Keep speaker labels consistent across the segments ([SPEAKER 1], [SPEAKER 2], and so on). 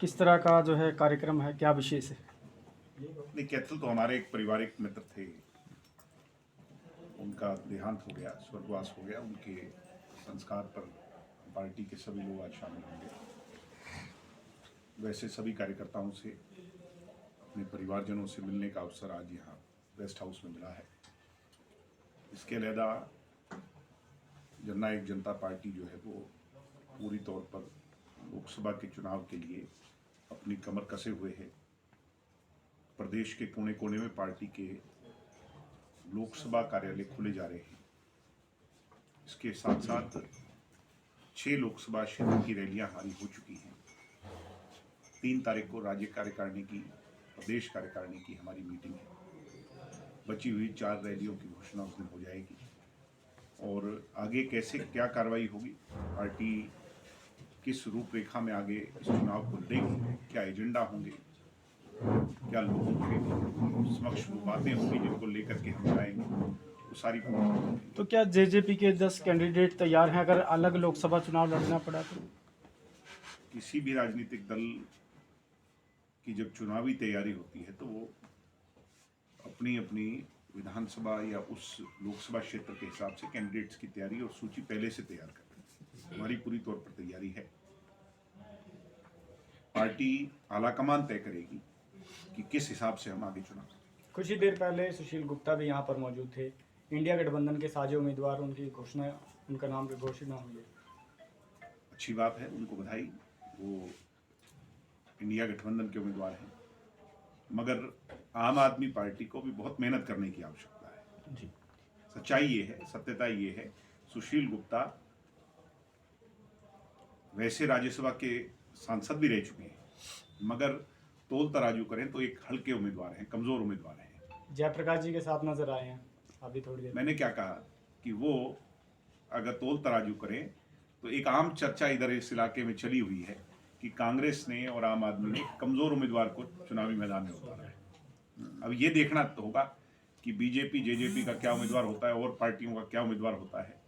[SPEAKER 1] किस तरह का जो है कार्यक्रम है, क्या विशेष है?
[SPEAKER 2] नहीं, कैथल तो हमारे एक पारिवारिक मित्र थे, उनका देहांत हो गया, स्वर्गवास हो गया। उनके संस्कार पर पार्टी के सभी लोग आज शामिल होंगे। वैसे सभी कार्यकर्ताओं से, अपने परिवारजनों से मिलने का अवसर आज यहाँ रेस्ट हाउस में मिला है। इसके अलावा जननायक जनता पार्टी जो है वो पूरी तौर पर लोकसभा के चुनाव के लिए अपनी कमर कसे हुए है। प्रदेश के कोने कोने में पार्टी के लोकसभा कार्यालय खुले जा रहे हैं। इसके साथ साथ 6 लोकसभा क्षेत्र की रैलियां हमारी हो चुकी हैं। 3 तारीख को राज्य कार्यकारिणी की, प्रदेश कार्यकारिणी की हमारी मीटिंग है। बची हुई 4 रैलियों की घोषणा उस दिन हो जाएगी और आगे कैसे क्या कार्रवाई होगी, पार्टी किस रूपरेखा में आगे इस चुनाव को लड़ेगी, क्या एजेंडा होंगे, क्या लोगों के समक्ष वो बातें होंगी जिनको लेकर के हम जाएंगे, वो सारी
[SPEAKER 1] तो क्या जेजेपी के 10 कैंडिडेट तैयार हैं अगर अलग लोकसभा चुनाव लड़ना पड़ा तो?
[SPEAKER 2] किसी भी राजनीतिक दल की जब चुनावी तैयारी होती है तो वो अपनी अपनी विधानसभा या उस लोकसभा क्षेत्र के हिसाब से कैंडिडेट्स की तैयारी और सूची पहले से तैयार करते हैं। हमारी पूरी तौर पर तैयारी है। पार्टी आलाकमान तय करेगी कि किस हिसाब से हम आगे चुनाव।
[SPEAKER 3] कुछ ही देर पहले सुशील गुप्ता भी यहाँ पर मौजूद थे। इंडिया गठबंधन के साझे उम्मीदवार, उनकी घोषणा, उनका नाम की घोषणा हुई है।
[SPEAKER 2] अच्छी बात है, उनको बधाई। वो इंडिया गठबंधन के उम्मीदवार हैं, मगर आम आदमी पार्टी को भी बहुत मेहनत करने की आवश्यकता है
[SPEAKER 1] जी।
[SPEAKER 2] सच्चाई ये है, सत्यता ये है, सुशील गुप्ता वैसे राज्यसभा के सांसद भी रह चुके हैं, मगर तोल तराजू करें तो एक हल्के उम्मीदवार हैं, कमजोर उम्मीदवार हैं।
[SPEAKER 3] जयप्रकाश जी के साथ नजर आए हैं अभी थोड़ी देर।
[SPEAKER 2] मैंने क्या कहा कि वो अगर तोल तराजू करें तो एक आम चर्चा इधर इस इलाके में चली हुई है कि कांग्रेस ने और आम आदमी ने कमजोर उम्मीदवार को चुनावी मैदान में उतारा है। अब ये देखना तो होगा कि बीजेपी जेजेपी का क्या उम्मीदवार होता है और पार्टियों का क्या उम्मीदवार होता है,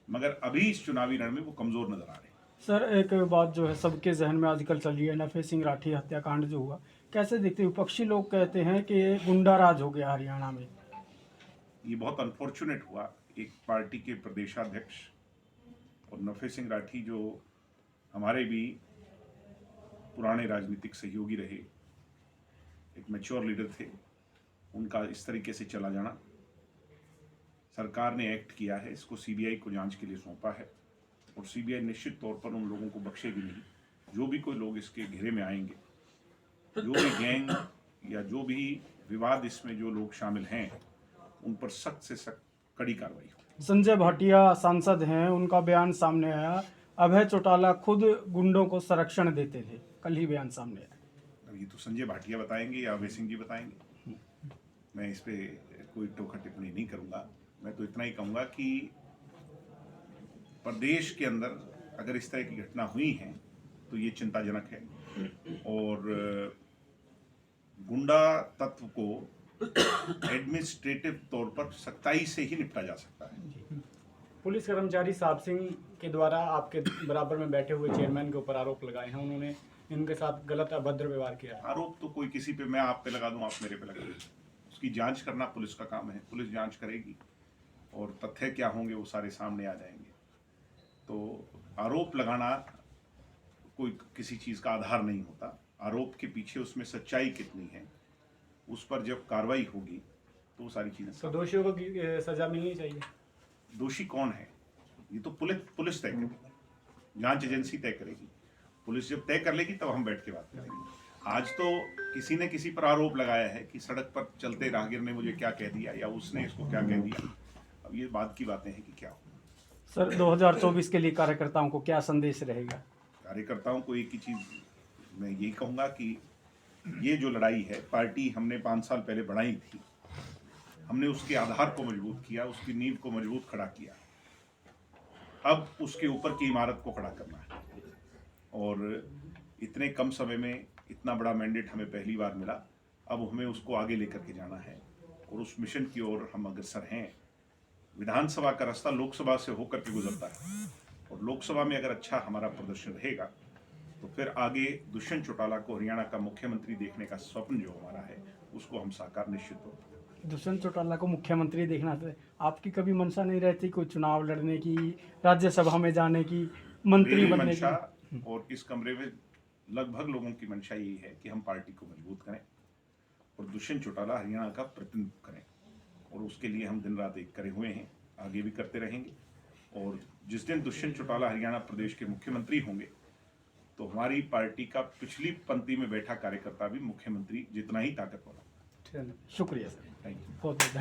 [SPEAKER 2] मगर अभी इस चुनावी रण में वो कमजोर नजर आ रहे हैं।
[SPEAKER 1] सर, एक बात जो है सबके जहन में आजकल चल रही है, नरफे सिंह राठी हत्याकांड जो हुआ, कैसे देखते हैं? विपक्षी लोग कहते हैं कि ये गुंडा राज हो गया हरियाणा में।
[SPEAKER 2] ये बहुत अनफॉर्चुनेट हुआ। एक पार्टी के प्रदेशाध्यक्ष और नरफे सिंह राठी जो हमारे भी पुराने राजनीतिक सहयोगी रहे, एक मैच्योर लीडर थे, उनका इस तरीके से चला जाना। सरकार ने एक्ट किया है, इसको सीबीआई को जांच के लिए सौंपा है और सीबीआई निश्चित तौर पर उन लोगों को बख्शेगी नहीं। जो भी कोई लोग इसके घेरे में आएंगे, जो भी गैंग या जो भी विवाद इसमें जो लोग शामिल हैं, उन पर सख्त से सख्त कड़ी कार्रवाई हो।
[SPEAKER 1] संजय भाटिया सांसद हैं, उनका बयान सामने आया, अभय चौटाला खुद गुंडों को संरक्षण देते थे, कल ही बयान सामने आया।
[SPEAKER 2] अब ये तो संजय भाटिया बताएंगे या अभय सिंह जी बताएंगे, मैं इस पे कोई टोका टिप्पणी नहीं करूंगा। मैं तो इतना ही कहूंगा कि प्रदेश के अंदर अगर इस तरह की घटना हुई है तो ये चिंताजनक है और गुंडा तत्व को एडमिनिस्ट्रेटिव तौर पर सख्ताई से ही निपटा जा सकता है।
[SPEAKER 3] पुलिस कर्मचारी साहब सिंह के द्वारा आपके बराबर में बैठे हुए चेयरमैन के ऊपर आरोप लगाए हैं, उन्होंने इनके साथ गलत अभद्र व्यवहार किया है।
[SPEAKER 2] आरोप तो कोई किसी पे, मैं आप पे लगा दूं, आप मेरे पे लगा दें, उसकी जांच करना पुलिस का काम है। पुलिस जांच करेगी और तथ्य क्या होंगे वो सारे सामने आ जाएंगे। तो आरोप लगाना कोई किसी चीज़ का आधार नहीं होता। आरोप के पीछे उसमें सच्चाई कितनी है, उस पर जब कार्रवाई होगी तो वो सारी चीज़ें।
[SPEAKER 3] तो दोषियों को सजा मिलनी चाहिए।
[SPEAKER 2] दोषी कौन है ये तो पुलिस तय करेगी, जांच एजेंसी तय करेगी। पुलिस जब तय कर लेगी तब हम बैठ के बात करेंगे। आज तो किसी ने किसी पर आरोप लगाया है कि सड़क पर चलते राहगीर ने मुझे क्या कह दिया या उसने इसको क्या कह दिया। अब ये बात की बातें हैं कि क्या हो।
[SPEAKER 1] सर, 2024 के लिए कार्यकर्ताओं को क्या संदेश रहेगा?
[SPEAKER 2] कार्यकर्ताओं को एक ही चीज़ मैं यही कहूँगा कि ये जो लड़ाई है, पार्टी हमने 5 साल पहले बढ़ाई थी, हमने उसके आधार को मजबूत किया, उसकी नींव को मजबूत खड़ा किया। अब उसके ऊपर की इमारत को खड़ा करना है और इतने कम समय में इतना बड़ा मैंडेट हमें पहली बार मिला। अब हमें उसको आगे लेकर के जाना है और उस मिशन की ओर हम अग्रसर हैं। विधानसभा का रास्ता लोकसभा से होकर के गुजरता है और लोकसभा में अगर अच्छा हमारा प्रदर्शन रहेगा तो फिर आगे दुष्यंत चौटाला को हरियाणा का मुख्यमंत्री देखने का स्वप्न जो हमारा है उसको हम साकार निश्चित हो।
[SPEAKER 1] दुष्यंत चौटाला को मुख्यमंत्री देखना था, आपकी कभी मंशा नहीं रहती कोई चुनाव लड़ने की, राज्यसभा में जाने की, मंत्री
[SPEAKER 2] मेरी
[SPEAKER 1] बनने
[SPEAKER 2] मंशा
[SPEAKER 1] की?
[SPEAKER 2] और इस कमरे में लगभग लोगों की मंशा यही है कि हम पार्टी को मजबूत करें और दुष्यंत चौटाला हरियाणा का प्रतिनिधित्व करें, और उसके लिए हम दिन रात एक करे हुए हैं, आगे भी करते रहेंगे। और जिस दिन दुष्यंत चौटाला हरियाणा प्रदेश के मुख्यमंत्री होंगे तो हमारी पार्टी का पिछली पंक्ति में बैठा कार्यकर्ता भी मुख्यमंत्री जितना ही ताकतवर होगा।
[SPEAKER 1] शुक्रिया सर,
[SPEAKER 2] थैंक यू।
[SPEAKER 1] बहुत बहुत धन्यवाद।